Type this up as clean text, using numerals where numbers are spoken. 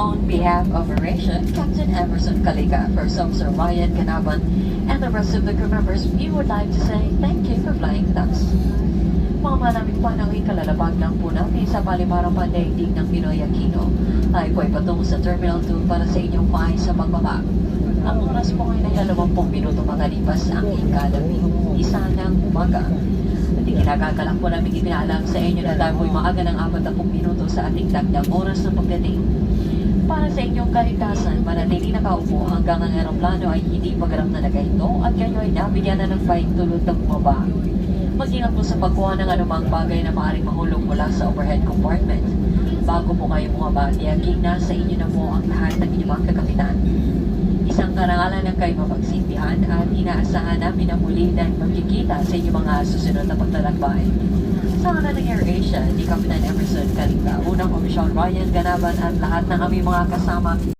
On behalf of Operation, Captain Emerson Calica, First Officer Ryan Ganaban, and the rest of the crew members, we would like to say thank you for flying with us. Mga malamig pa ng ikalalabag lang po natin sa palimarang pandaigdig ng Pinoy Aquino. Tayo po ay patungo sa Terminal 2 para sa inyong pahay sa pagbaba. Ang oras po ay na 20 minuto makalipas ang ikalabi, isa ng umaga. At ikinagagalak po namin ipinaalam sa inyo na tayo po ay maaga ng 40 minuto sa ating dagdag oras ng pagdating. Para sa inyong kaligtasan, manatili nakaupo hanggang ang aeroplano ay hindi pagarap na nagahinto at kayo ay nabigyan na ng paintulot na bumaba. Mag-ingat po sa pagkuha ng anumang bagay na maaaring mahulog mula sa overhead compartment. Bago po kayo bumaba, tiyaging na sa inyo na po ang lahat ng inyong kakapitan. Isang karangalan ang kayo mapagsintihan at inaasahan namin na muli na magkikita sa inyong mga susunod na paglalakbay. Sa ngalan ng AirAsia, ni Kapitan Emerson Calica, unang komisyon Ryan Ganaban at lahat ng aming mga kasama.